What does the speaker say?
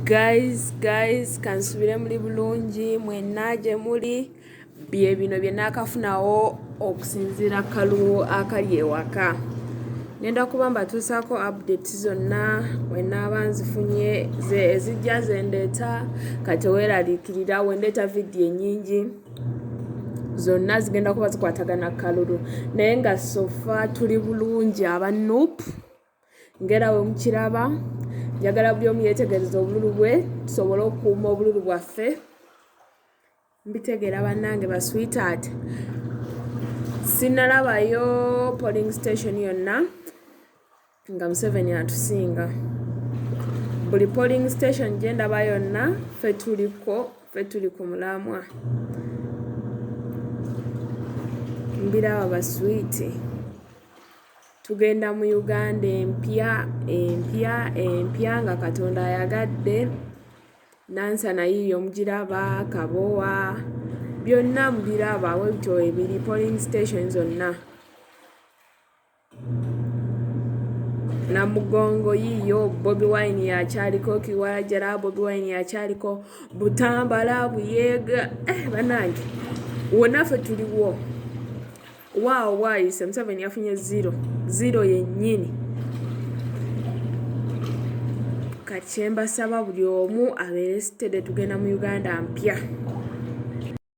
Guys, kansubire muli bulungi mwenna gye muli bye bino bye naakafunawo okusinziira kalulu akali ewaka. Ngenda kuba mbatuusaako update zonna bwe nzifunye ezijja zendeeta kati weeraliikirira wendeeta vidiyo ennyingi zonna zigenda kuba zikwatagana kalulu naye nga sofa tuli bulungi aba Nuupu ng'era bwe mukiraba. Njagala buli omu yeetegereza obululu bwe tusobole okukuuma obululu bwaffe. Mbitegeera bannange ba sweetheart. Sinnalabayo polling station yonna nga Museveni atusinga. Buli polling station gye ndaba yonna ffe tuli ku mulamwa. Mbiraba ba sweet. Tugenda mu Uganda empya nga Katonda ayagadde. Nansana yiiyo mugiraba, Kabowa byonna mubiraba bwe bityo ebiri polling station zonna. Namugongo yiiyo Bobi Wine yakyaliko, Kiwajara Bobi Wine yakyaliko, Butambala Buyeega bannange wonna ffe tuliwo. Waawo bwayise Museveni yafunye 0 yennyini. Kati kye mbasaba buli omu abeere sitede tugenda mu Uganda mpya.